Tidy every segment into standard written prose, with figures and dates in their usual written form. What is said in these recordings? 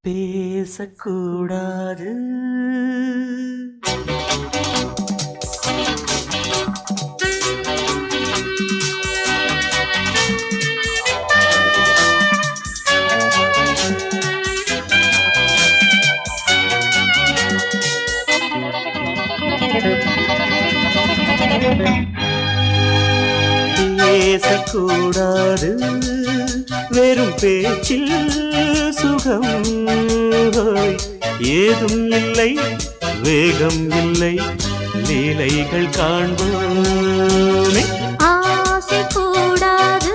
பேசக்கூடாது. பேசக்கூடாது வெறும் பேச்சில் சுகம் ஏதும் இல்லை, வேகம் இல்லை, லீலைகள் காண்போமே. ஆசை கூடாது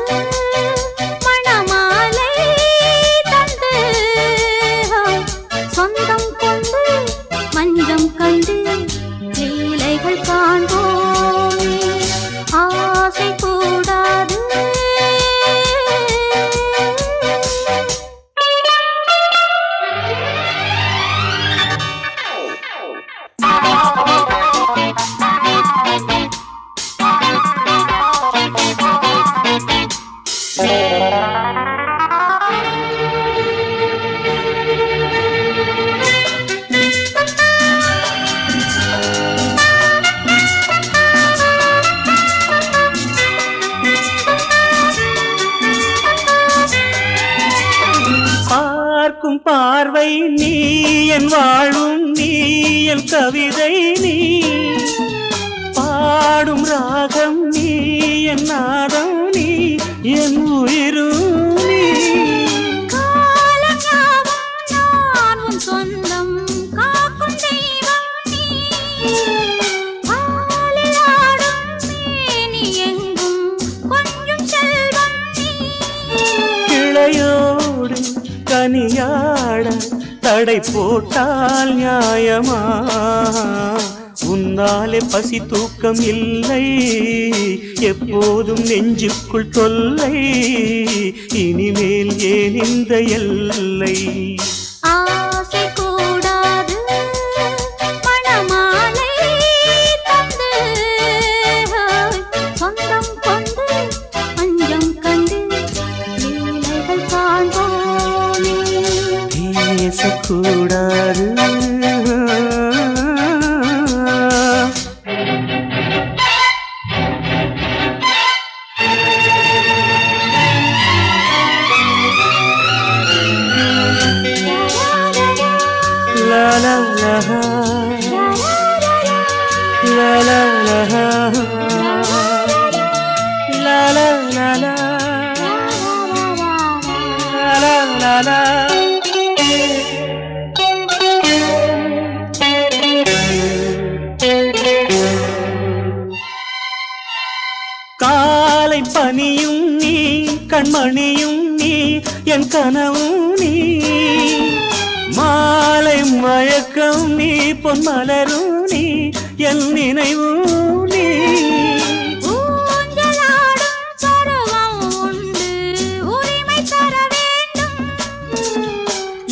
மணமாலை தந்து சொந்தம் கொண்டு மஞ்சம் கண்டு லீலைகள் காண்போமே. ஆசை கூடாது பார்க்கும் பார்வை நீ என் வாழும், நீ என் கவிதை, நீ பாடும் ராகம், நீ என் நாதம், நீ என் உயிரும் நீ. காலங்காவும் சொந்தம் காக்கும் தெய்வம் நீ. பாலிலாடும் மேனி எங்கும் கொஞ்சம் செல்வம் நீ. கிளையோடு கனியாட தடை போட்டால் நியாயமா? உன்னாலே பசி தூக்கம் இல்லை, எப்போதும் நெஞ்சுக்குள் தொல்லை, இனிமேல் ஏன் இந்த எல்லை? ஆசை கூடாது மணமாலை தந்து சொந்தம் கொண்டு மஞ்சம் கண்டு லீலைகள் காண்போமே. பேசக்கூடாது. La la la la la la la la la la la la. காலை பனியும் நீ, கண்மணியும் நீ, என் கனவும் நீ, மாலை மயக்கம் நீ, பொன்மலரும் நீ, என் நினைவும் நீ. ஊஞ்சலாடும் பருவம் உண்டு, உரிமை தர வேண்டும்.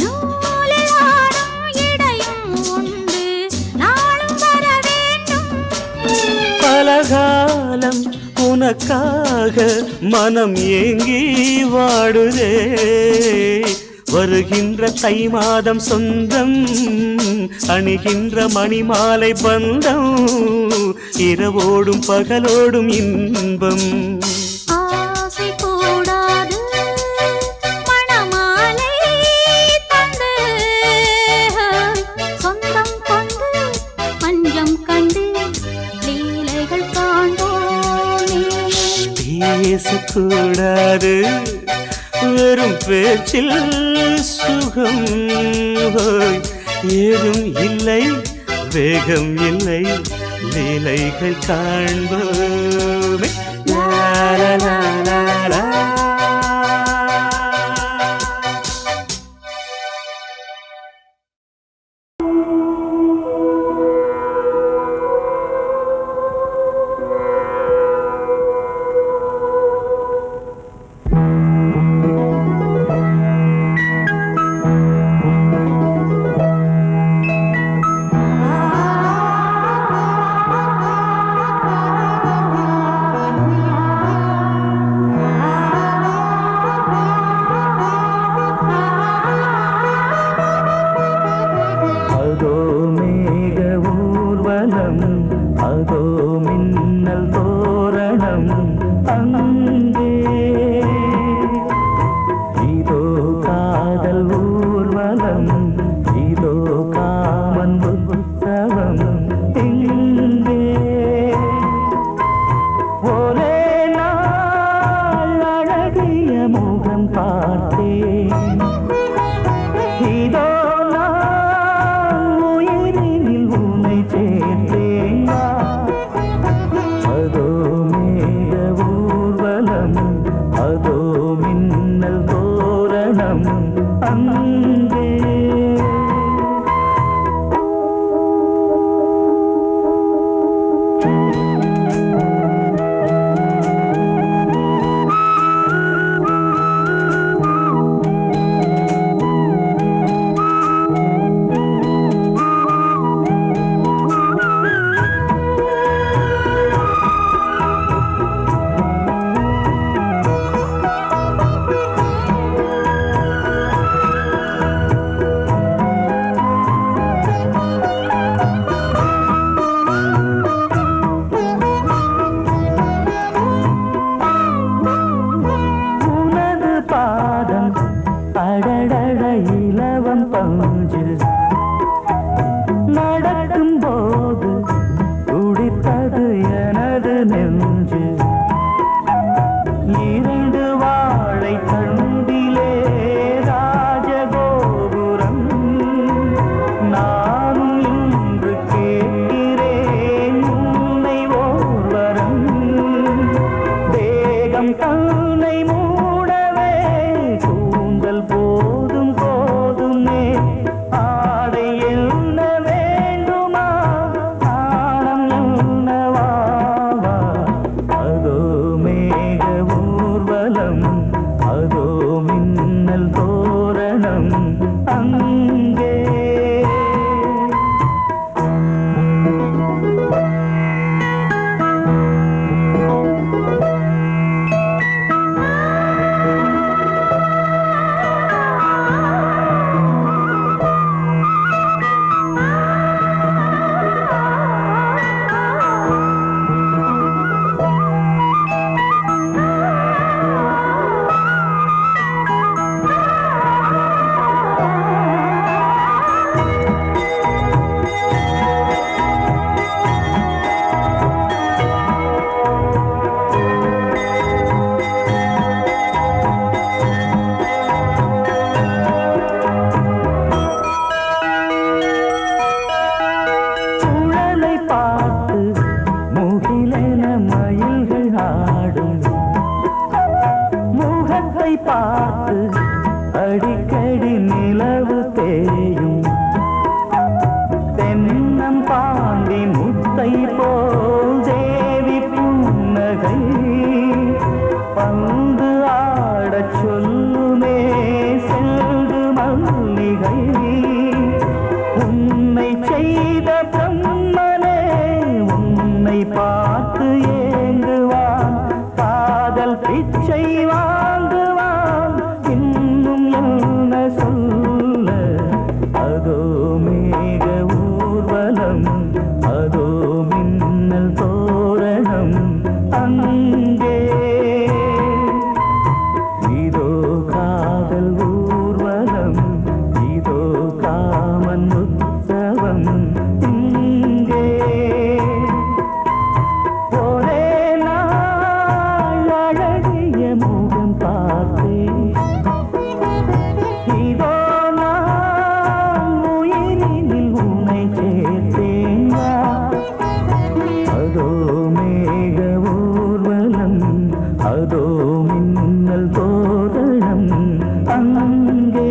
நூலில் ஆடும் இடையும் உண்டு, நாளும் வர வேண்டும். பலகாலம் உனக்காக மனம் ஏங்கி வாடுதே, வருகின்ற தை மாதம் சொந்தம், அணிகின்ற மணிமாலை பந்தம், இரவோடும் பகலோடும் இன்பம். ஆசை கூடாது மணமாலை தந்து சொந்தம் கொண்டு மஞ்சம் கண்டு லீலைகள் காண்போமே. பேசக்கூடாது வெறும் பேச்சில் சுகம் ஏதும் இல்லை, வேகம் இல்லை, லீலைகள் காண்போமே. லா லா லா லா லா. ஊர்வலம் அதோ மின்னல் தோரணம் அங்கே இதோ காதல் ஊர்வலம் இதோ காமன் உற்சவம் இங்கே ஒரே நாள் அழகிய முகம் பார்த்தேன் இதோ நான் உயிரினில் உன்னை சேர்த்தேன் அதோ மேக ஊர்வலம் அதோ மின்னல் தோரணம் அங்கே அடடட இலவம் பஞ்சு நடக்கும் போது துடித்தது எனது நெஞ்சு இரண்டு வாழை தண்டிலே ராஜகோபுரம் நானும் இன்று கேட்கிறேன் உன்னை ஓர்வரம் தேகம் தன்னை மூடவே கூந்தல் போதும் போதுமே ஆடை என்ன வேண்டுமா ஆனம் என்னவாவா அதோ மேக ஊர்வலம் அதோ மின்னல் தோரணம் அங்கே பார்த்து அடிக்கடி நிலவு தேயும் தென்னம் பாண்டி முத்தை போல் தேவி புன்னகை பந்து ஆடச் சொல்லுமே செல்து மல்லிகை உன்னை செய்த பிரம்மனே உன்னை பார்த்து ஏங்குவான் காதல் பிச்சை வாங்குவான் இன்னும் என்ன சொல்ல அதோ மேக ஊர்வலம் அதோ மின்னல் தோரணம் அங்கே இதோ காதல் ஊர்வலம் இதோ காமன் உற்சவம் இங்கே ஒரே நாள் அழகிய முகம் பார்த்தேன் இதோ நான் உயிரினில் உன்னை சேர்த்தேன் அதோ மேக ஊர்வலம் அதோ மின்னல் தோரணம் அங்கே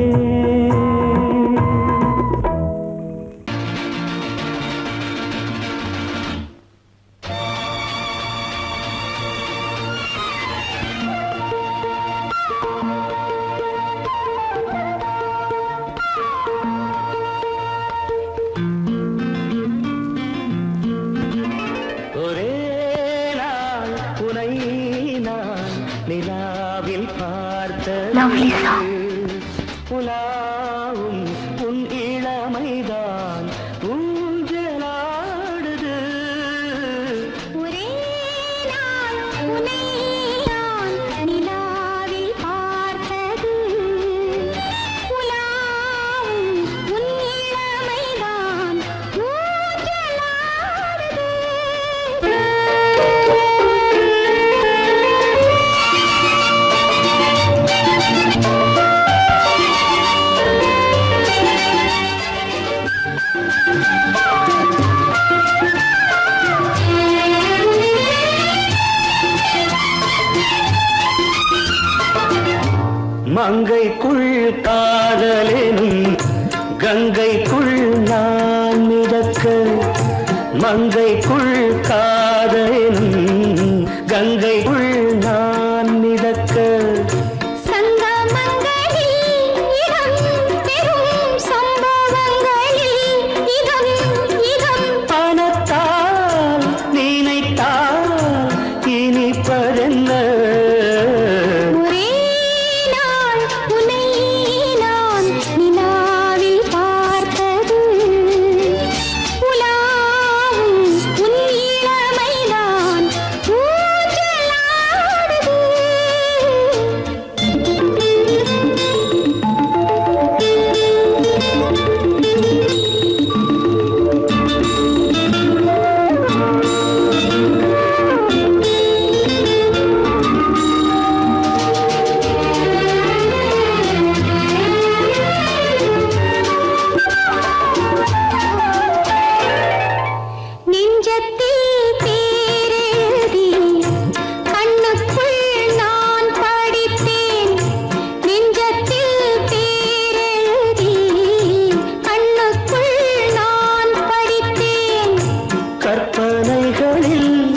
ஒரே நாள் உனை நான் நிலாவில் பார்த்தது உலாவும் உன் இளமைதான் ஊஞ்சலாடுது மங்கைக்குள் காதலெனும் கங்கைக்குள் நான் மிதக்க மங்கைக்குள் காதலெனும் கங்கைக்குள் நான் மிதக்க பணத்தால் நினைத்தால் இனிப்பதென்ன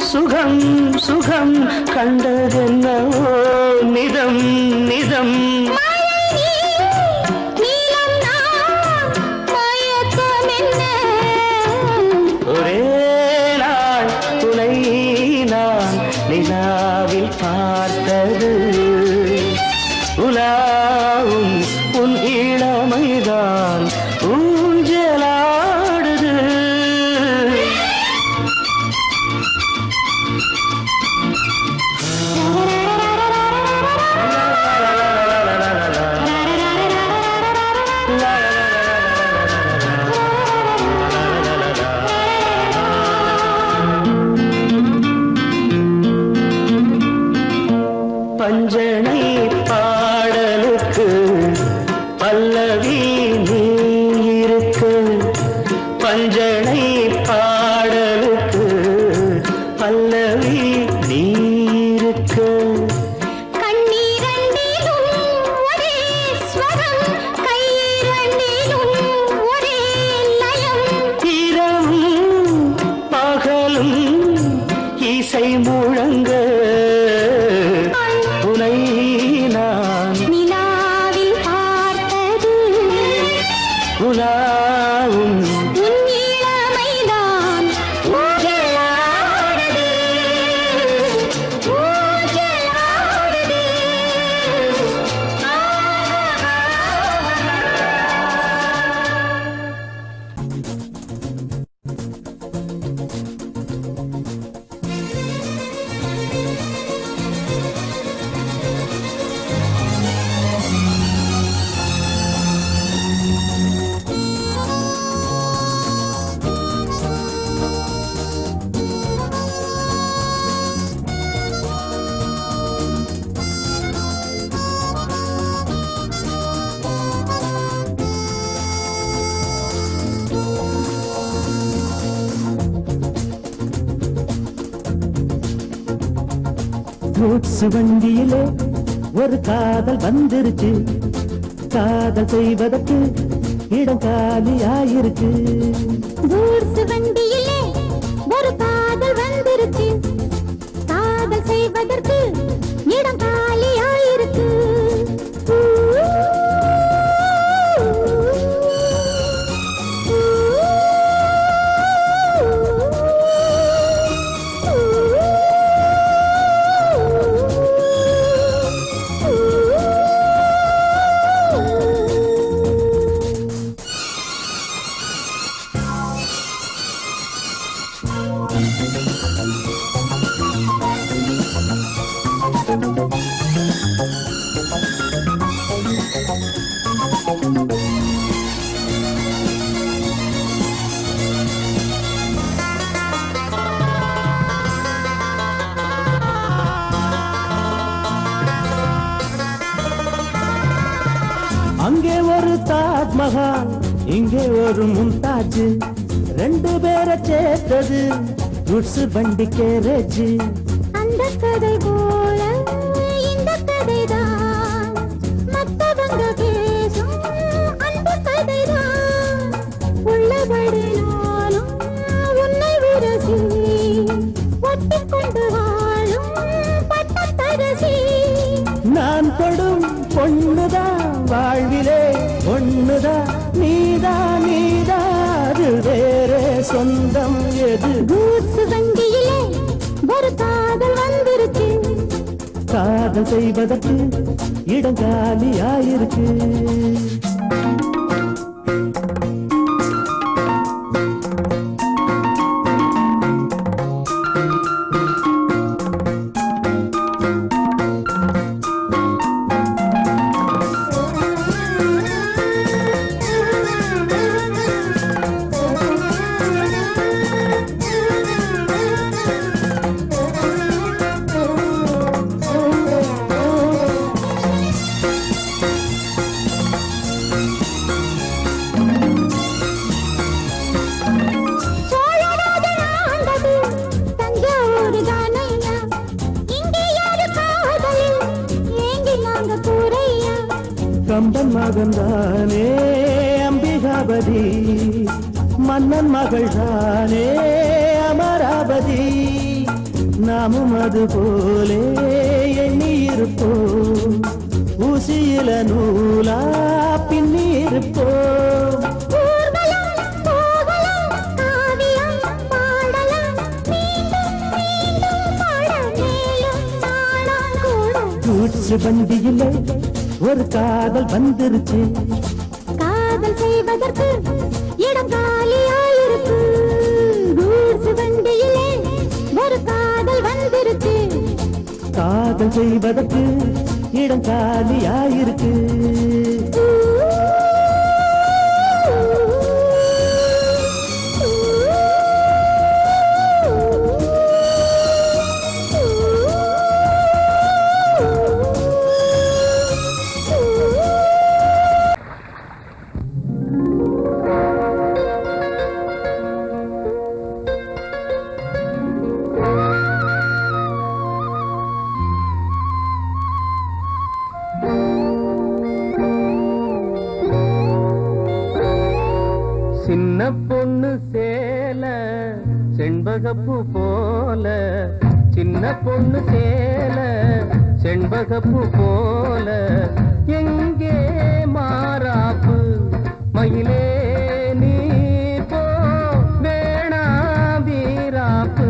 சுகம் சுகம் கண்டதென்னவோ நிதம் நிதம் ஒரே நாள் துணை நான் நிலாவில் பார்த்தது உலாவும் உன் இளமைதான் ஊஞ்சலாடுது பஞ்சனை பாடலுக்கு பல்லவி நீ இருக்கு பஞ்சனை பாடலுக்கு பல்லவி நீ இருக்கு இரவும் பகலும் இசை முழங்க உனை நான் நிலாவில் பார்த்தது உலாவும் உன் இளமைதான் ஊஞ்சலாடுது ஊஞ்சலாடுது கூட்ஸ் வண்டியிலே ஒரு காதல் வந்துருச்சு காதல் செய்வதற்கு இடம் காலியாயிருக்கு கூட்ஸ் வண்டியிலே ஒரு காதல் வந்துருச்சு காதல் செய்வதற்கு இடம் காலியாயிருக்கு அங்கே ஒரு தாஜ்மஹால் இங்கே ஒரு மும்தாஜ் ரெண்டு பேரை சேர்த்தது குட்ஸ் வண்டி கேரேஜ் அந்த கதை போல இந்த கதைதான் சொந்தம் எது கூட்ஸ் வண்டியிலே ஒரு காதல் வந்துருச்சு காதல் செய்வதற்கு இடம் காலியாயிருக்கு சோழராஜன் ஆண்டது தஞ்சாவூர் தானையா இங்கே யாரு காதலில் ஏங்கி நாங்க கூரையா கம்பன் மகன்தானே அம்பிகாபதி மன்னன் மகள் தானே அமராவதி நாமும் அது போலே எண்ணி இருப்போம் ஊசியில நூலா பின்னி இருப்போம் ஊர்வலம் போகலாம் காவியம் பாடலாம் மீண்டும் மீண்டும் பாட மேலும் நாளாம் கூட கூச்சு வண்டியிலே ஒரு காதல் வந்துருச்சு காதல் செய்வதற்கு இடம் காலியாயிருக்கு கூட்ஸ் வண்டியிலே ஒரு காதல் வந்துருச்சு காதல் செய்வதற்கு இடம் காலியாயிருக்கு சின்ன பொண்ணு சேல செண்பகப்பூ போல சின்ன பொண்ணு சேல செண்பகப்பூ போல எங்கே மாறாப்பு மயிலே நீ போ வேணா வீராப்பு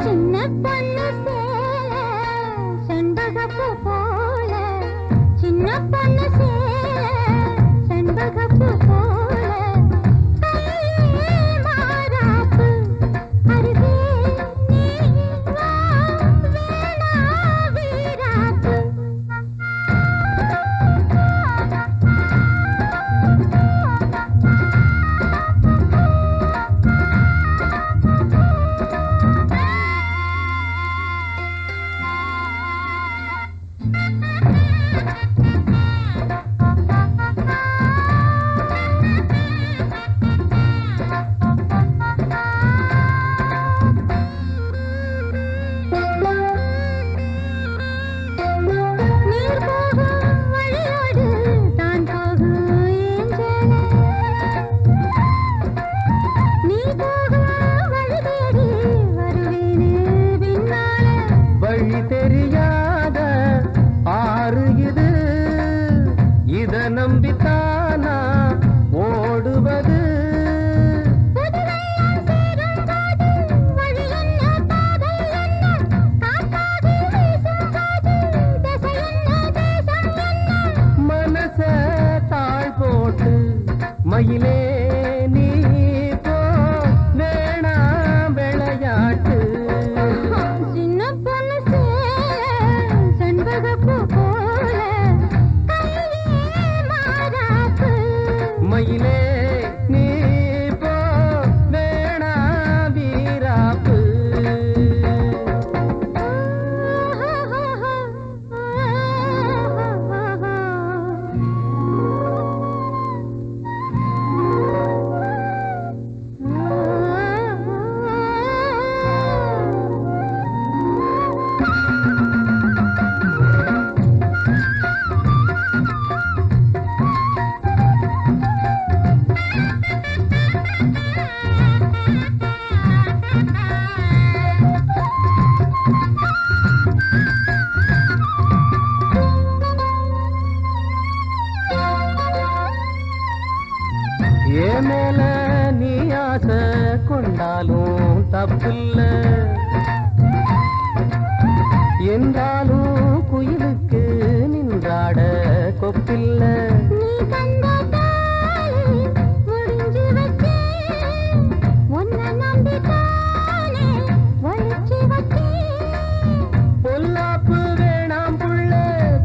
சின்ன பொண்ணு சேல செண்பகப்பூ போல சின்ன பொண்ணு சேல செண்பகப்பூ போல கையே மாறாப்பு அருகே நீ வா வேணா வீராப்பு கண்டாலும் தப்பில்ல என்றாலும் குயிலுக்கு நின்றாட கொப்பில்ல நீ கண்ட தாலி முடிஞ்சு வச்சே உன்னை நம்பித்தானே ஒழிச்சு வச்சே பொல்லாப்பு வேணாம் புள்ள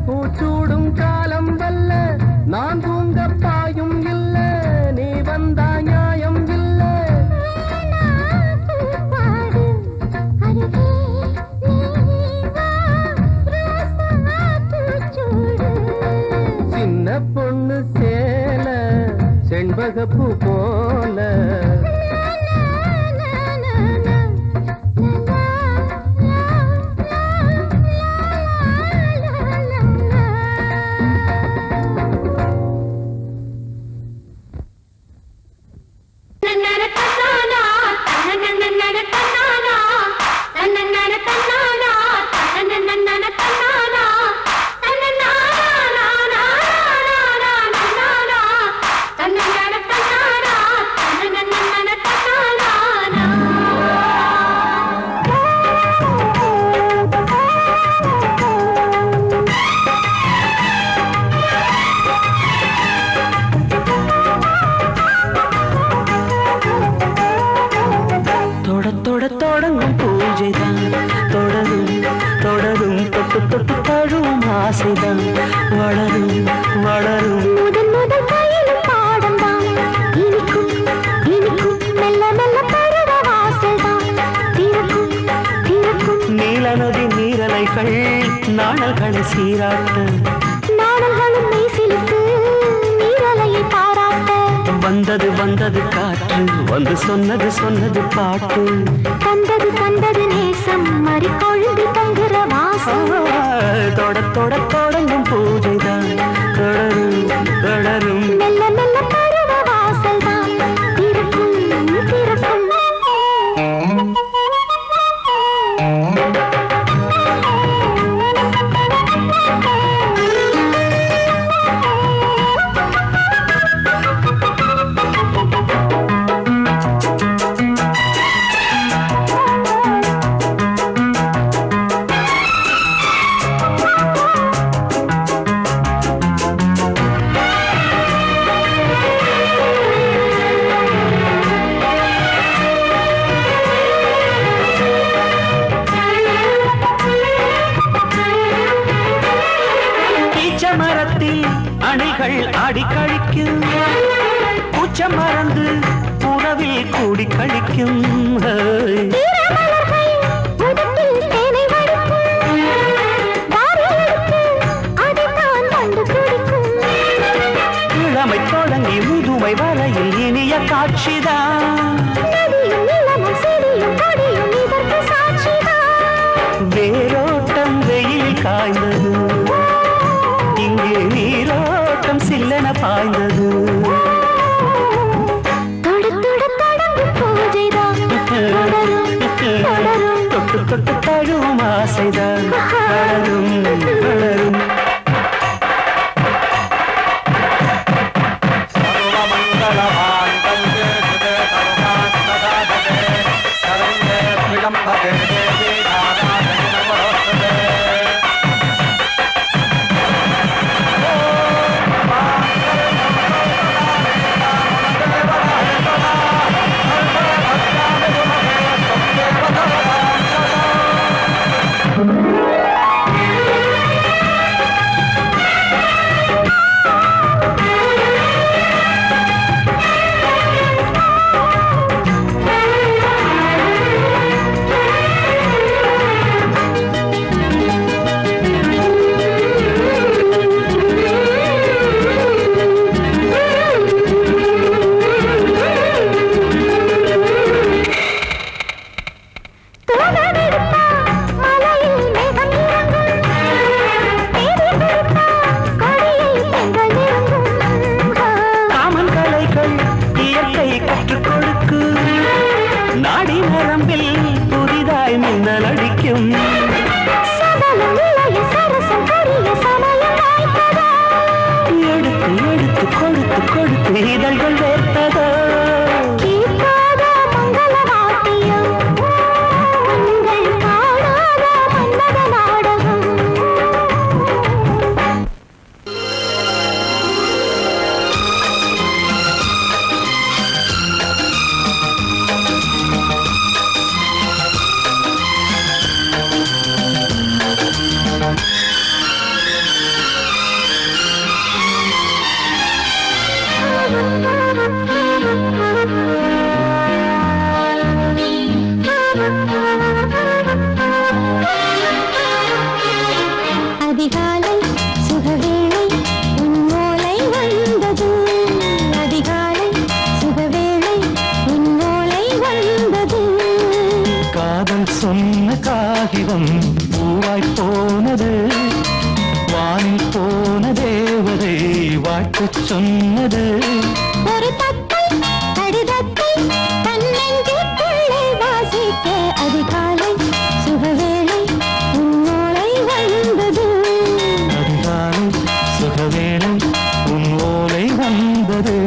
பூச்சூடும் காலம் வல்ல நான் தூங்க பாயும் இல்ல நீ வந்தா நியாயம் இல்ல பாடு அருகே நீ வா ரோசா பூச்சூடு சின்ன பொண்ணு சேல செண்பகப்பூ போல தொடங்கும் பூஜைதான் தொடரும் தொடரும் தொட்டு தொட்டு தழுவும் ஆசைதான் வளரும் வளரும் முதல் முதல் பயிலும் பாடம் தான் இனிக்கும் இனிக்கும் மெல்ல மெல்ல பருவ வாசல் தான் திறக்கும் திறக்கும் நீல நதி நீரலைகள் நாணல்களை சீராட்ட நாணல்களும் மெய்சிலித்து நீரலையை பாராட்ட வந்தது வந்தது காற்று வந்து சொன்னது சொன்னது பாட்டு தந்தது தந்தது நேசம் மறி கொழுந்து தங்குற வாசம் தொட தொட தொடங்கும் பூஜைதான் தொடரும் தொடரும் மெல்ல மெல்ல பருவ வாசல் தான் திறக்கும் திறக்கும் மரத்தில் அணைகள் ஆடி கழிக்கும் பூச்சம் மறந்து உறவில் கூடி கழிக்கும் இளமை தொடங்கி முதுமை வரையில் இனிய காட்சிதான் வேரோட்டம் வெயில் காய்ந்தது இங்கே நீரோட்டம் சில்லென பாய்ந்தது தொட்டு தொட்டு தழுவும் ஆசைதான் வளரும் வளரும் இதழ்கள் வேர்த்ததோ கீழ்காத மங்கள காதல் சொன்ன காகிதம் பூவாய் போனது, வானில் போன தேவதை வாழ்த்து சொன்னது. ஒரு தத்தை கடிதத்தை தன்னெஞ்சுக்குள்ளே வாசிக்க அதிகாலை சுகவேளை உன்னோளை வந்தது. அதிகாலை சுகவேளை உன் ஓலை வந்தது.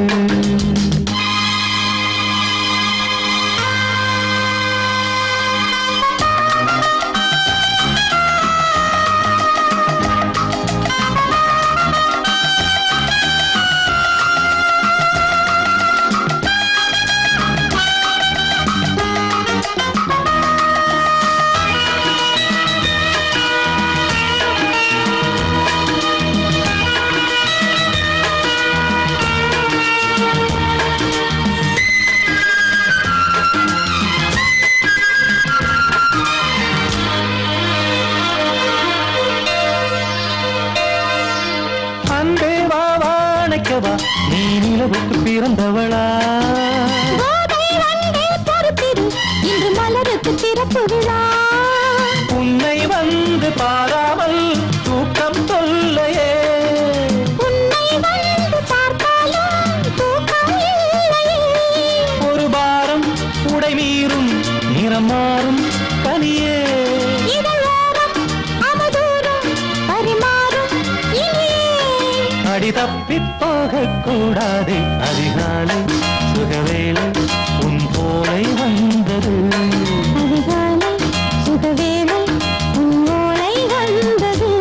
நீ நிலவுக்கு பிறந்தவளா? இன்று மலருக்கு திறப்பு விழா. உன்னை வந்து பாராமல் தூக்கம் சொல்லையே. உன்னை வந்து பார்த்தாலும் தூக்கம் இல்லையே. ஒரு பாரம் உடை மீறும் நிறம் மாறும் கனியே. அடி தப்பி போகக்கூடாது. அதிகாலை சுகவேளை உன் போலை வந்தது. அதிகாலை சுகவேளை உன் ஓலை வந்தது.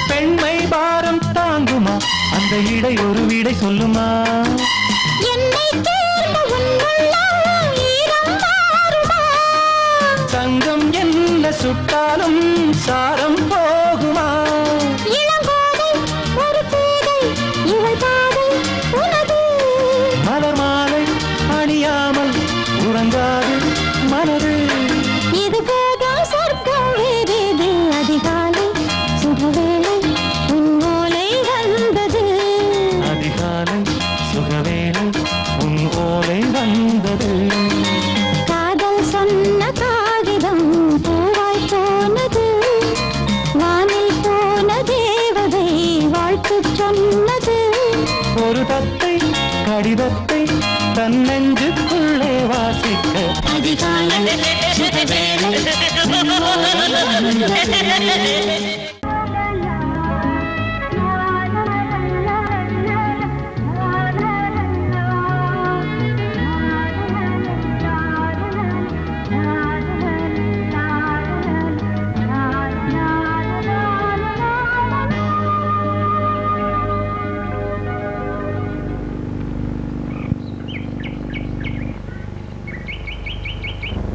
பெண்மை பாரம் தாங்குமா? அந்த இடை ஒரு விடை சொல்லுமா? தங்கம் என்ன சுட்டாலும் சாரம் போகுமா? மலர் மாலை அணியாமல் உறங்காது மனது. இது போதும் சொர்க்கம் வேறேது. அதிகாலை சுகவேளை உன் ஓலை வந்தது. அதிகாலை சுகவேளை உன் ஓலை வந்தது. காதல் சொன்ன காகிதம் பூவாய் போனது, வானில் போன தேவதை வாழ்த்து சொன்னது. ஒரு தத்தை கடிதத்தை தன்னெஞ்சுக்குள்ளே வாசிக்க அதிகாலை சுகவேளை உன் ஓலை வந்தது.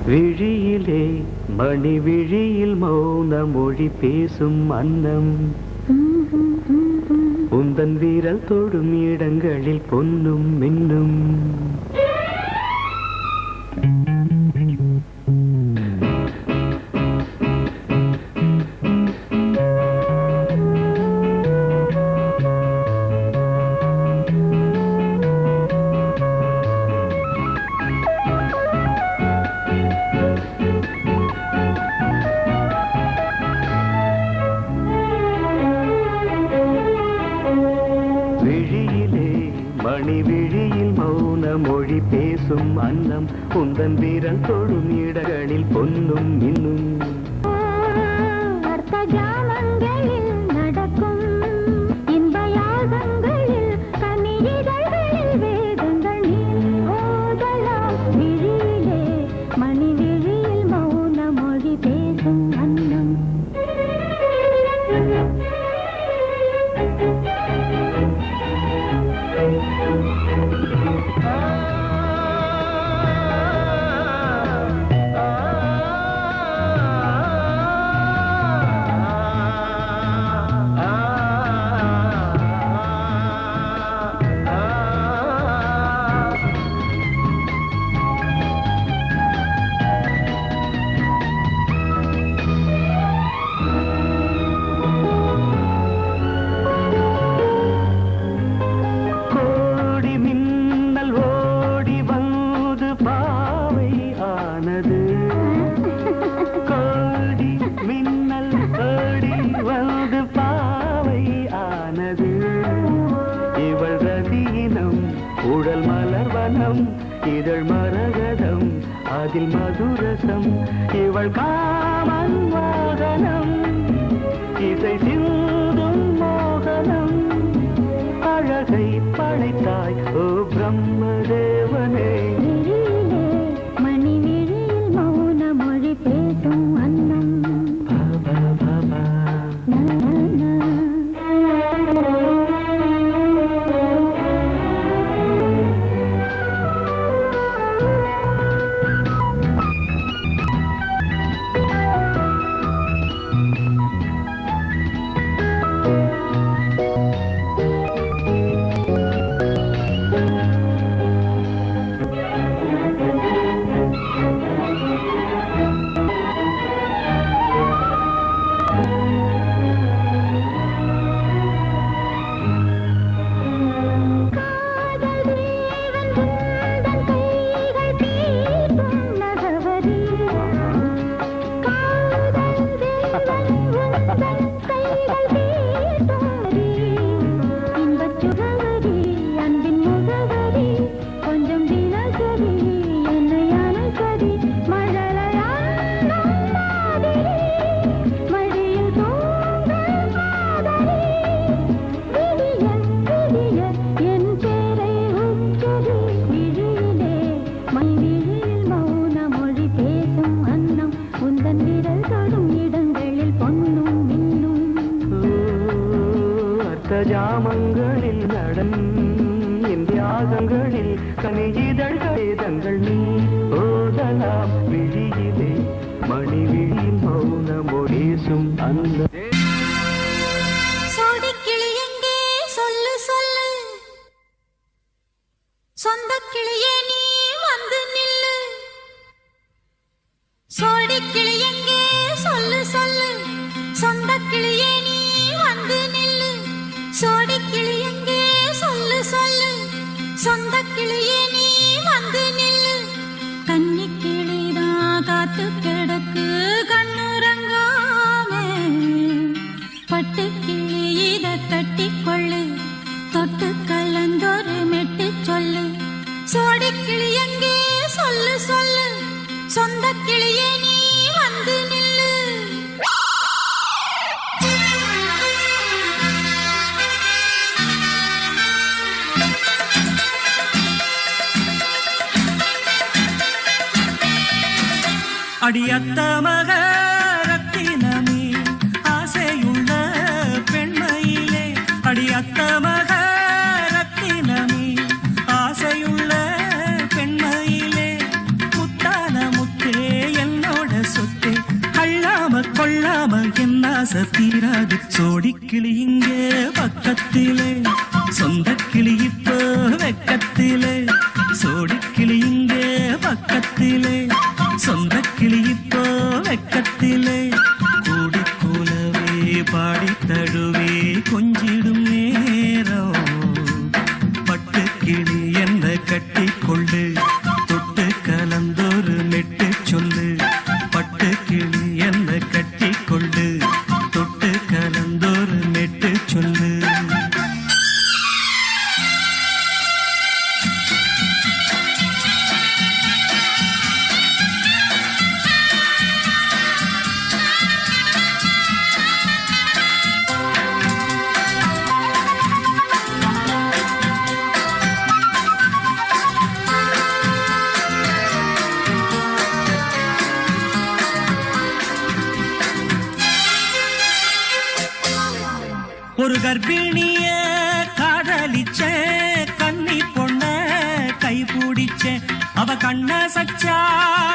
விழியிலே மணி விழியில் மௌன மொழி பேசும் அன்னம், உந்தன் வீரல் தொடும் இடங்களில் பொன்னும் மின்னும். மணி விழியில் மௌன மொழி பேசும் அன்னம், உந்தன் வீரல் தொடும் இடங்களில் பொன்னும் மின்னும். அர்த்த ஜாமங்களில் நடக்கும் இன்ப யாகங்களில் கனியிதழ்களில் வேதங்கள் நீ ஓதலாம். விழியிலே மணி விழியில் மௌன மொழி அதில் மதுரசம் இவள் காமன் வாகனம் இசை சிந்தும் மோகனம் அழகை படைத்தாய் ஓ பிரம்மதேவனே மணி விழியில் மௌன மொழி பேசும் அன்னம் பாபா பாபா ஜாமங்களில் நடன் இந்தியாகங்களில் கனியிதழ் வேதங்கள் நீ ஓதலாம் விழியிலே மணி விழியில் மௌன மொழிசும் அந்த சோடிக்கிளி எங்கே சொல்லு சொல்லு சொந்த கிளியே நீ வந்து நில்லு சோடிக்கிளி எங்கே சொல்லு சொல்லு சொந்த கிளியே நீ வந்து நில்லு சோடிக்கிளி எங்கே சொல்லு சொல்லு சொந்த கிளியே நீ வந்து நில்லு கன்னி கிளிதான் காத்து கிடக்கு கண்ணுறங்காமே பட்டு கிளி இத கட்டிக்கொள்ளு தொட்டு கலந்தொரு மெட்டு சொல்லு சோடிக்கிளி எங்கே சொல்லு சொல்லு சொந்த கிளியே நீ வந்து நில்லு அடியத்த மக ரத்தினமே ஆசையுள்ள பெண்மையிலே அடியத்த மக ரத்தினமே ஆசையுள்ள பெண்மையிலே முத்தான முத்தே என்னோட சொத்தே அள்ளாம கொள்ளாம என் ஆசை தீராது சோடிக்கிளி இங்கே பக்கத்திலே சொந்த கிளி இப்போ வெக்கத்திலே சோடிக்கிளி இங்கே பக்கத்திலே சொந்த கிளி இப்போ வெக்கத்திலே கூடி கூலவே பாடி தழுவே கொஞ்சிடும் நேரம் பட்டு கிளி என்ன கட்டிக்கொள்ளு தொட்டு கலந்தொரு நெட்டு சொல்லு பட்டு கிளி என்ன கட்டிக்கொள்ளு தொட்டு கலந்தொரு நெட்டு சொல்லு ஒரு கர்ப்பிணிய காதலிச்ச கண்ணி பொண்ண கை பிடிச்ச அவ கண்ண சச்சா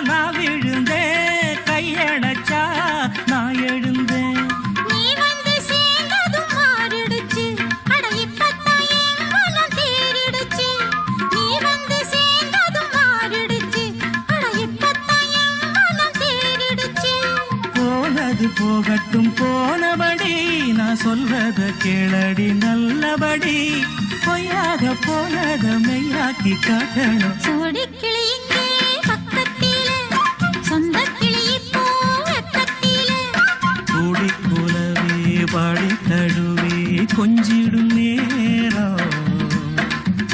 நான் விழுந்தேன் கையடைச்சா நான் எழுந்தேன் நீ வந்து சேர்ந்ததும் மாறிடுச்சு அட இப்பத்தான் என் மனம் தேறிடுச்சு நீ வந்து சேர்ந்ததும் மாறிடுச்சு அட இப்பத்தான் என் மனம் தேறிடுச்சு போனது போகட்டும் போனபடி நான் சொல்றத கேளடி நல்லபடி பொய்யாக போனத மெய்யாக்கி காட்டணும் சோடிக்கிளி இங்கே பக்கத்திலே சொந்த கிளி இப்போ வெக்கத்திலே கூடி கூலவே பாடி தழுவே கொஞ்சிடும் நேரம்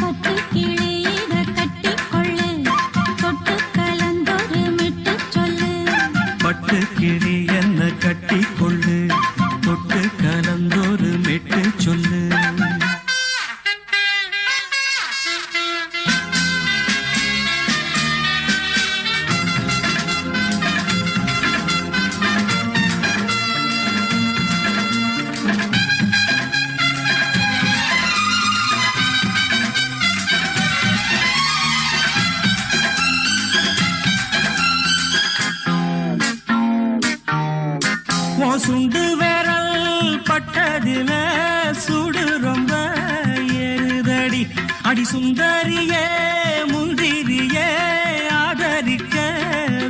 பட்டு கிளி இத கட்டிக்கொள்ளு தொட்டு கலந்தொரு பட்டுக்கிளி என்ன கட்டிக்கொள்ளு தொட்டு கலந்தொரு மெட்டு சொல்லு சுண்டு விரல் பட்டதில சுடு ரொம்ப ஏறுதடி அடி சுந்தரியே முந்திரியே ஆதரிக்க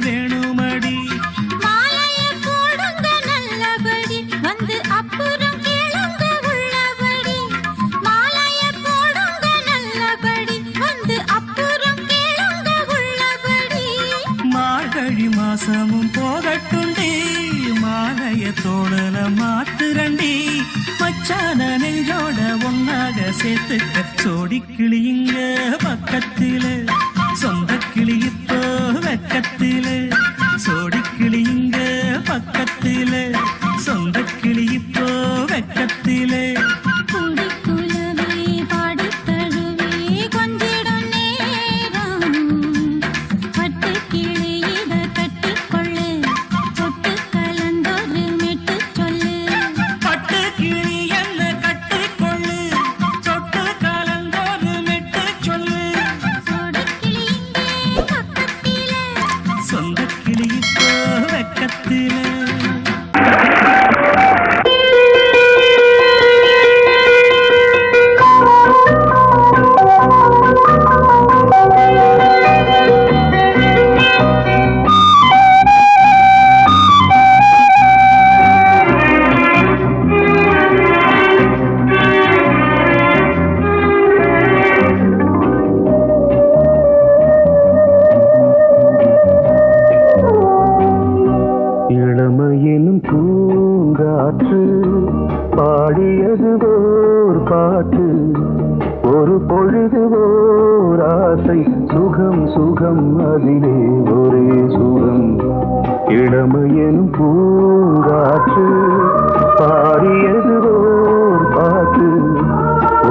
வேணுமடி மாலைய போடுங்க நல்லபடி வந்து அப்புறம் கேளுங்க உள்ளபடி மாலைய போடுங்க நல்லபடி வந்து அப்புறம் கேளுங்க உள்ளபடி மார்கழி மாசமும் போகட்டுண்டி மாலைய தோழல மாத்துரண்டி மச்சான நெஞ்சோட ஒன்னாக சேர்த்துக்க சோடி கிளியுங்க பக்கத்தில சொந்த கிளி இப்போ வெக்கத்தில சோடி கிளியுங்க பக்கத்தில சொந்த கிளி இப்போ வெக்கத்தில குடிக்குலவே பாடித் தழுவே கொஞ்சிடும் நேரம் பட்டுக் கிளி இத கட்டிக்கொள்ளு தொட்டு கலந்தொரு மெட்டு சொல்லு பட்டு கிளி என்ன கட்டிக்கொள்ளு சொட்டு கலந்தொரு மெட்டு சொல்லு சோடிக்கிளி இங்கே பக்கத்திலே சொந்த கிளி இப்போ வெக்கத்தில இளமையினும் பூங்காற்று பாடியது ஓர் பாட்டு ஒரு பொழுது ஓர் ஆசை சுகம் சுகம் அதிலே ஒரே சுகம் இளமையினும் பூங்காற்று பாடியது ஓர் பாட்டு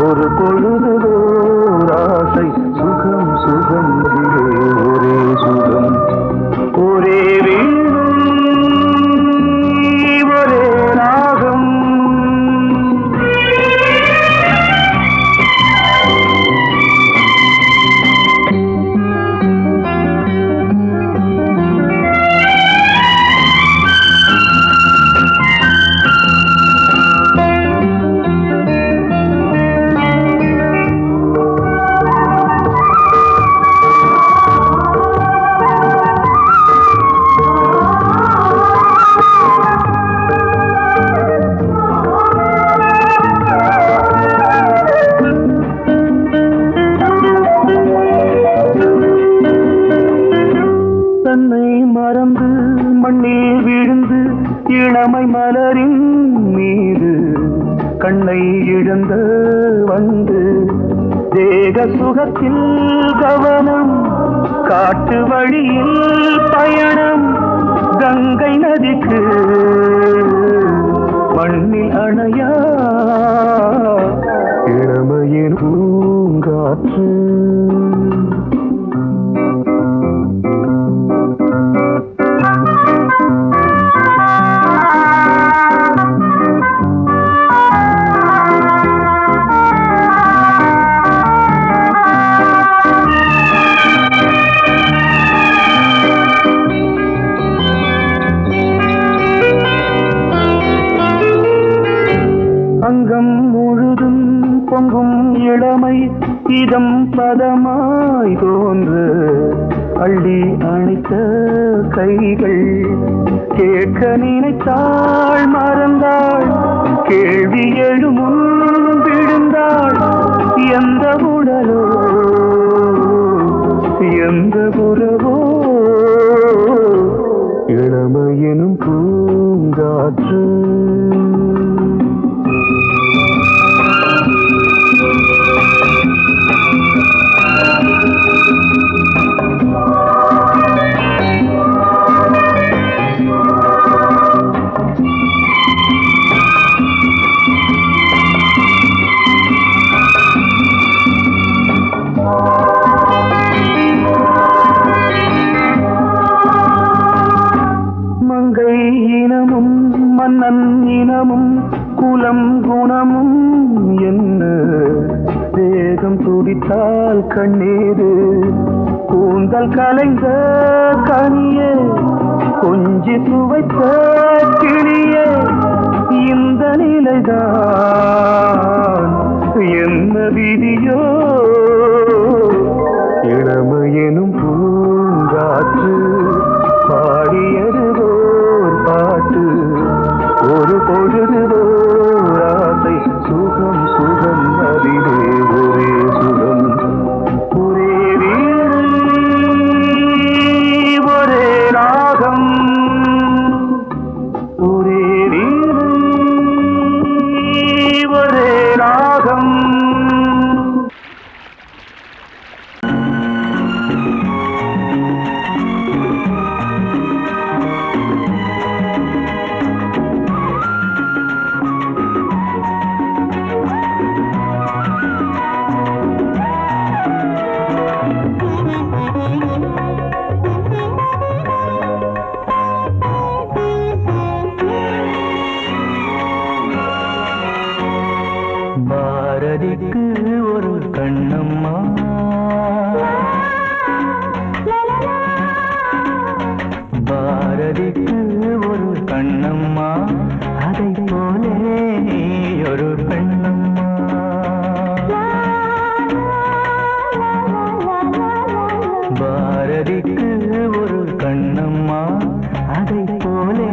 ஒரு பொழுது ஓர் ஆசை சுகம் சுகம் அதிலே ஒரே சுகம் ஒரே ஒரே ராகம் தன்னை மறந்து மண்ணில் விழுந்து இளமை மலரின் மீது கண்ணை இழந்த வந்து தேக சுகத்தில் கவனம் காட்டு வழியில் பயணம் கங்கை நதிக்கு மண்ணில் அணையா இளமையின் பூங்காற்று அங்கம் முழுதும் பொங்கும் இளமை இதம் பதமாய் தோன்று அள்ளி அணைத்த கைகள் கேட்க நினைத்தாள் மறந்தாள் கேள்வி எழுமுன் விழுந்தாள் எந்த உடலோ எந்த உறவோ இளமையெனும் பூங்காற்று நன்னினமும் குலம் குணமும் என்ன வேகம் துடித்தால் கண்ணீரு கூந்தல் கலைந்த கனியே கொஞ்சி சுவைத்த கிளியே இந்த நிலைதான் என்ன விதியோ இளமையெனும் பூங்காற்று பாடியதுவோர் பாட்டு ஒரு பொழுதுவோர் ஆசை சுகம் சுகம் அதிலே ஒரே சுகம் ஒரே வீடு ஒரே ராகம் ஒரே வீடு ஒரே ராகம் பாரதிக்கு ஒரு கண்ணம்மா பாரதிக்கு ஒரு கண்ணம்மா அதை போலே நீ ஒரு பெண்ணம்மா பாரதிக்கு ஒரு கண்ணம்மா அதை போலே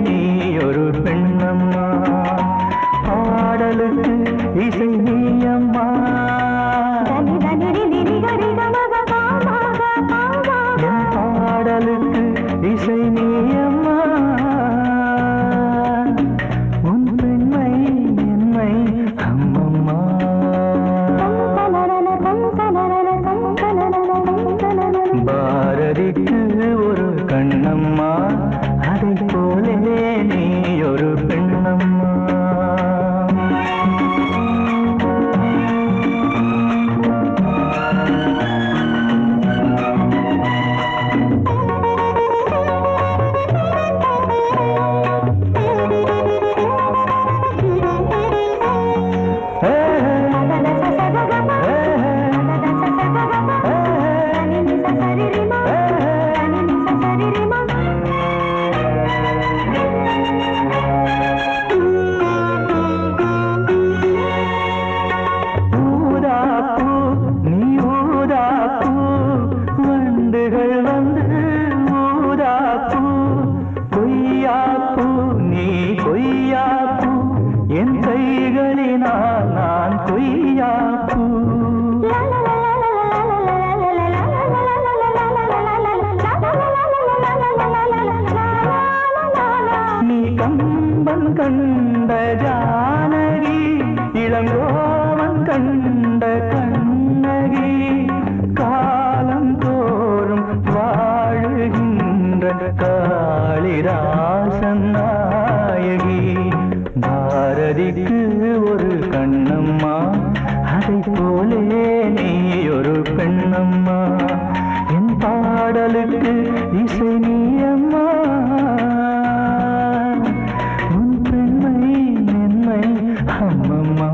நீ ஒரு பெண்ணம்மா பாடலுக்கு இசை நீயம்மா என் பாடலுக்கு இசை நீயம்மா உன் பெண்மை என்னை அம்மம்மா பாரதிக்கு ஒரு கண்ணம்மா அதை போலே நீ ஒரு பெண்ணம்மா என் கைகளினால் நான் கொய்யாப்பூ நீ கம்பன் கண்ட ஜானகி இளங்கோவன் கண்ட கண்ணகி காலம் தோறும் வாழுகின்ற காளிதாசன் நாயகி பாரதிக்கு ஒரு கண்ணம்மா அதை போலே நீ ஒரு பெண்ணம்மா என் பாடலுக்கு இசை நீயம்மா உன் பெண்மை என்னை அம்மம்மா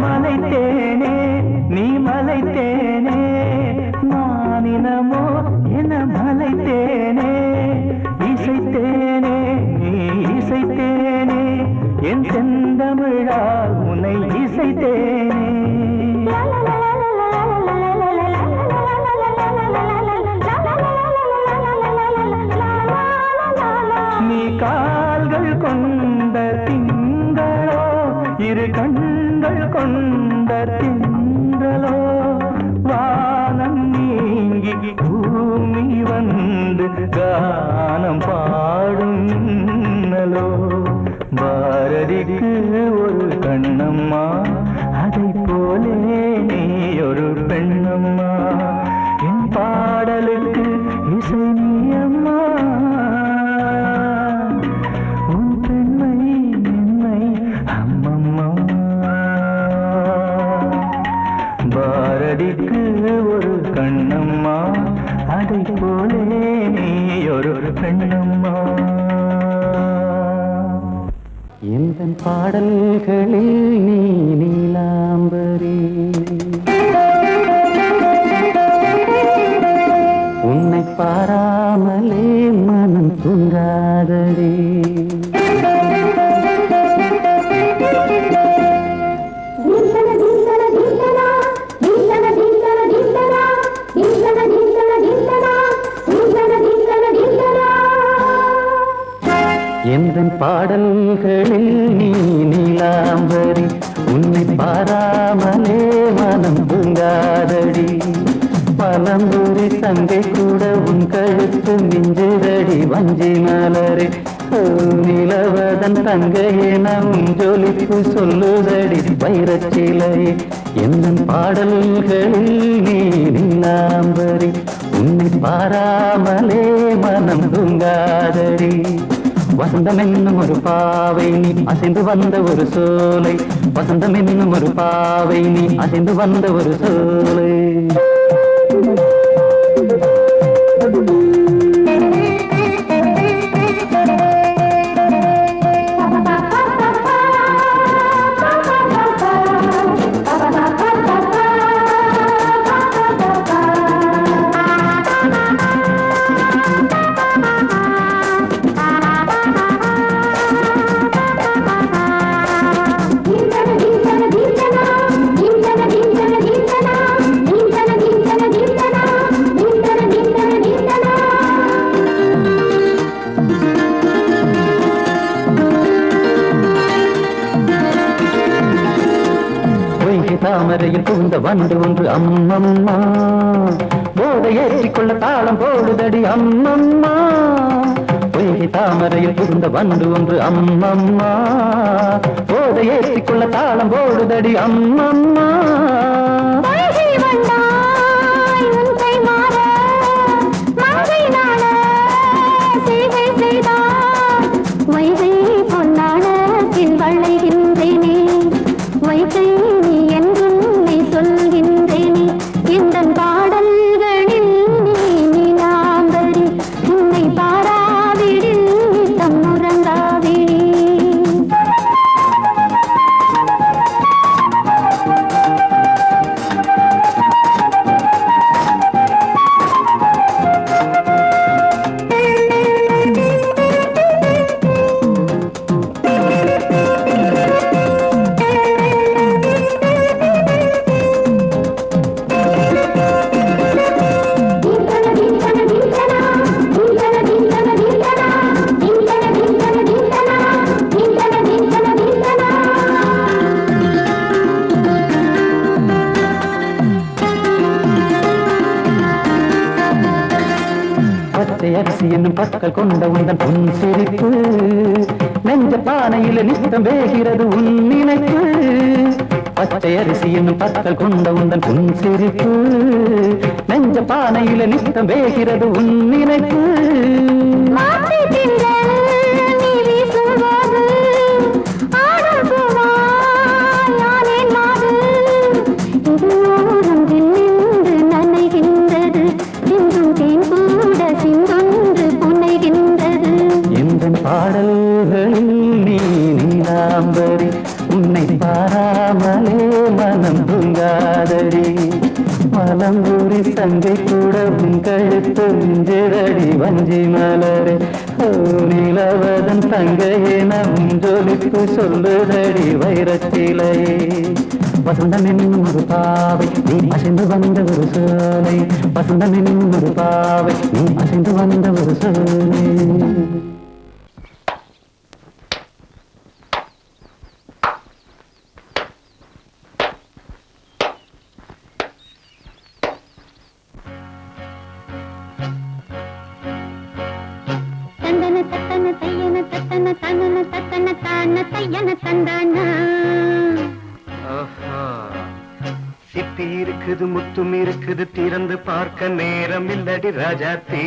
மலைத்தேனே நீ மலைத்தேனே மானினமோ என மலைத்தேனே இசைத்தேனே நீ இசைத்தேனே என் செந்தமிழா உன்னை இசைத்தேனே நீ கால்கள் கொண்ட திங்களோ இரு கண்கள் கொண்ட திங்களோ வானம் நீங்கி பூமி வந்து அதை போலே நீ ஒரு பெண்ணம்மா. எந்த பாடல்களில் நீ நீலாம்பரி, உன்னை பாராமலே மனம் தூங்காதடி. எந்தன் பாடல்களில் நீ நீலாம்பரி, உன்னை பாராமலே மனம் தூங்காதடி. பலம்புரி தங்கை கூட உன் கழுத்து மிஞ்சுதடி வஞ்சி மலரே. நிலவதன் தங்கையே நம் ஜொலிப்பு சொல்லுதடி வைரச்சிலை. எந்தன் பாடல்களில் நீ நீலாம்பரி, உன்னை பாராமலே மனம் தூங்காதடி. வசந்தம் என்னும் ஒரு பாவை நீ அசைந்து வந்த ஒரு சோலை, வசந்தம் என்னும் ஒரு பாவை நீ அசைந்து வந்த ஒரு சோலை. தாமரையில் புகுந்த வண்டு ஒன்று அம்மம்மா, போதை ஏற்றிக்கொள்ள தாளம் போடுதடி அம்மம்மா. பொய்கை தாமரையில் புகுந்த வண்டு ஒன்று அம்மம்மா, போதை ஏற்றிக்கொள்ள தாளம் போடுதடி அம்மம்மா. அரிசி என்னும் பற்கள் கொண்ட உந்தன் பொன் சிரிப்பு, நெஞ்ச பானையில நித்தம் வேகிறது உன் நினைப்பு. பச்சை அரிசி என்னும் பற்கள் கொண்ட உந்தன் பொன் சிரிப்பு, நெஞ்ச பானையில நித்தம் வேகிறது உன் நினைப்பு. பாடல்களில் நீ நீலாம்பரி, உன்னை பாராமலே மனம் தூங்காதடி. மலம்பூரி தங்கை கூட உன் கழுத்து மிஞ்சிரடி வஞ்சி மலரே. நிலவதன் தங்கையே நம் ஜொலிப்பு சொல்லுதடி வைரச்சிலையே. வசந்தம் என்னும் ஒரு பாவை நீ அசைந்து வந்த ஒரு சோலை, வசந்தம் என்னும் ஒரு பாவை நீ அசைந்து வந்த ஒரு சோலை. சிப்பி இருக்குது முத்தும் இருக்குது, திறந்து பார்க்க நேரம் இல்லடி ராஜாத்தி.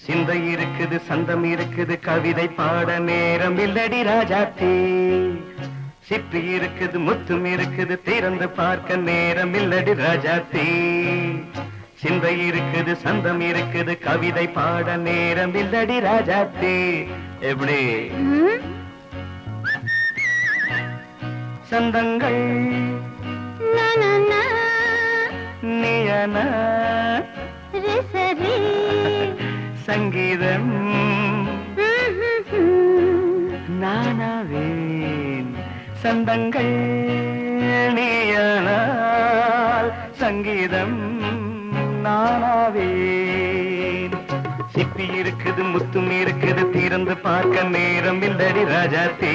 சிந்தை இருக்குது சந்தம் இருக்குது, கவிதை பாட நேரம் இல்லடி ராஜாத்தி. சிப்பி இருக்குது முத்தும் இருக்குது திறந்து பார்க்க நேரம் இல்லடி ராஜாத்தி சிந்தை இருக்குது சந்தம் இருக்குது கவிதை பாட நேரம் இல்லடி ராஜாத்தி எப்படி சந்தங்கள் நீயன சங்கீதம் நானாவேன் சந்தங்கள் நீயனால் சங்கீதம் நானாவேன் சிப்பி இருக்குது முத்தும் இருக்குது திறந்து பார்க்க நேரம் இல்லடி ராஜாத்தே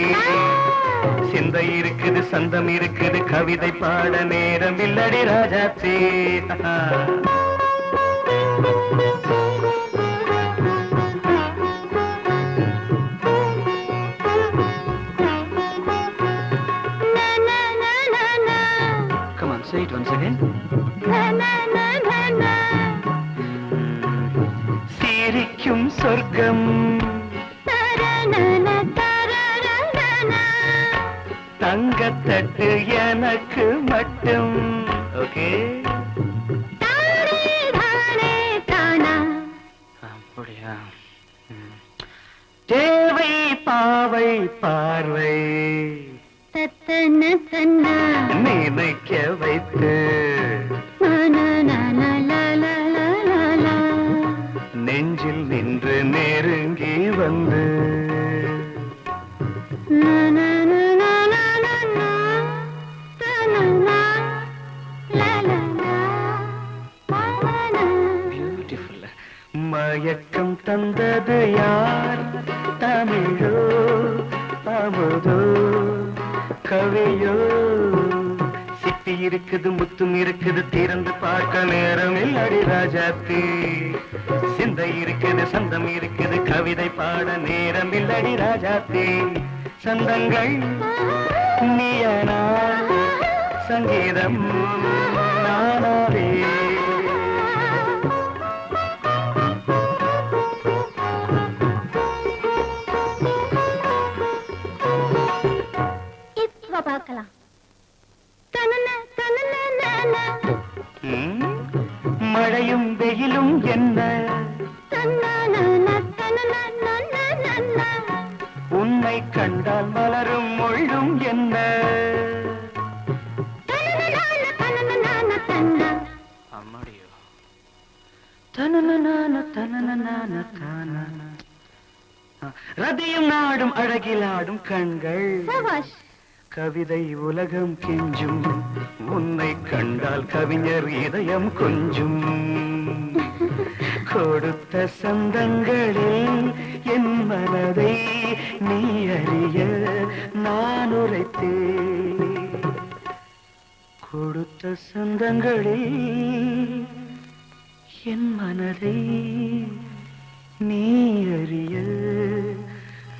சிந்தை இருக்குது சந்தம் இருக்குது கவிதை பாட நேரம் இல்லடி ராஜாத்தே Come on, say it once again. சிரிக்கும் சொர்க்கம் தங்கத்தட்டு எனக்கு மட்டும் ஓகே அப்படியா தேவை பாவை பார்வை நினைக்க வைத்து நெஞ்சில் நின்று நெருங்கி வந்து பியூட்டிஃபுல் மயக்கம் தந்தது யார் தமிழோ அமுதோ கவியோ சிப்பி இருக்குது முத்தும் இருக்குது திறந்து பார்க்க நேரம் இல்லடி ராஜாத்தி சிந்தை இருக்குது சந்தம் இருக்குது கவிதை பாட நேரம் இல்லடி ராஜாத்தி சந்தங்கள் நீயனா சங்கீதம் நானாவே பார்க்கலாம் மழையும் வெயிலும் என்ன உன்னை கண்டால் மலரும் மொழியும் என்ன அம்மாடியோ ரதியும் நாடும் அழகிலாடும் கண்கள் கவிதை உலகம் கெஞ்சும் உன்னை கண்டால் கவிஞர் இதயம் கொஞ்சும் கொடுத்த சந்தங்களில் என் மனதை நீ அறிய நான் உரைத்தேன் கொடுத்த சந்தங்களில் என் மனதை நீ அறிய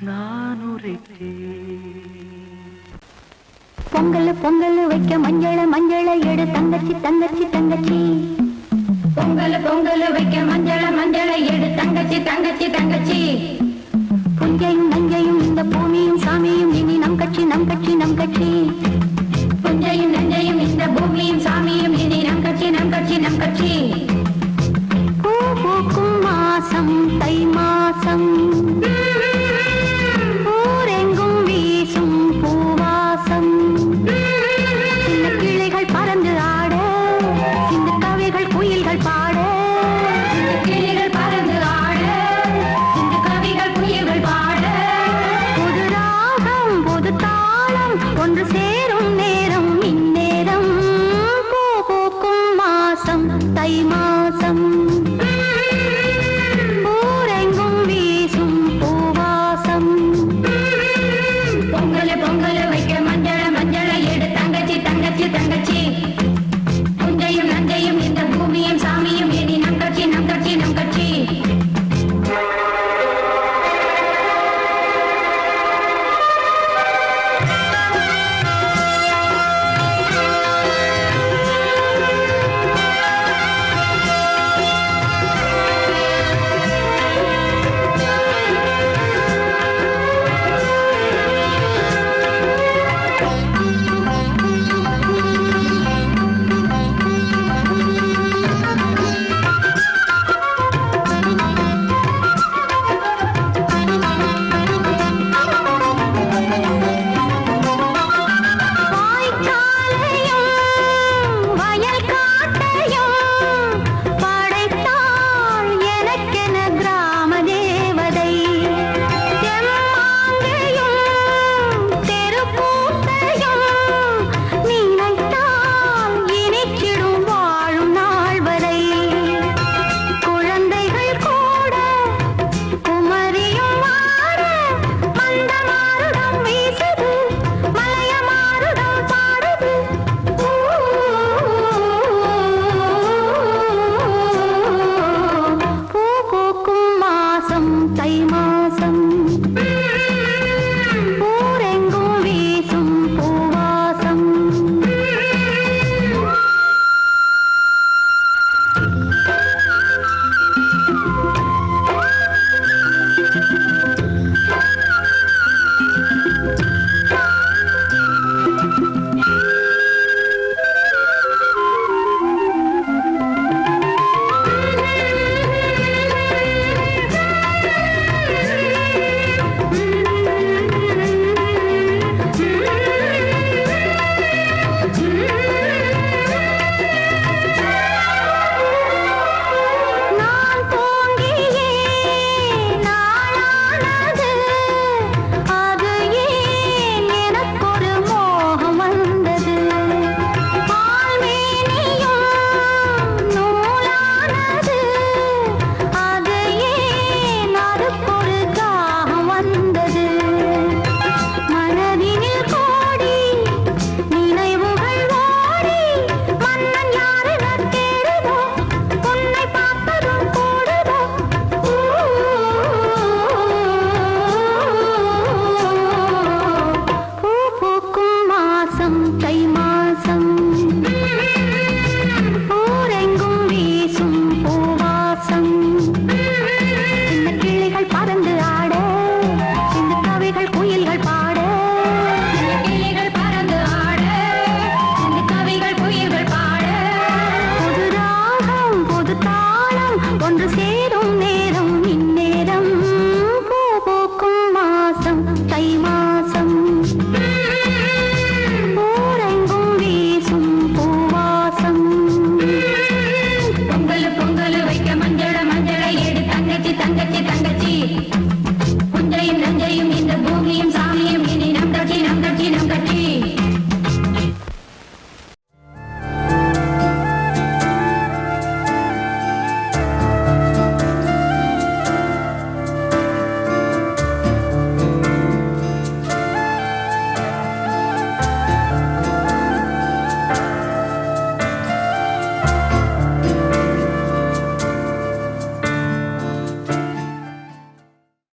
நான் உரைத்தேன் பொங்கல் பொங்கல் வைக்க மஞ்சள மஞ்சள எடு தங்கச்சி தங்கச்சி தங்கச்சி பொங்கல் பொங்கல் வைக்க மஞ்சள மஞ்சள எடு தங்கச்சி தங்கச்சி தங்கச்சி புஞ்சையும் நஞ்சையும் இந்த பூமியும் சாமியும் இனி நம் கட்சி நம் கட்சி நம் கட்சி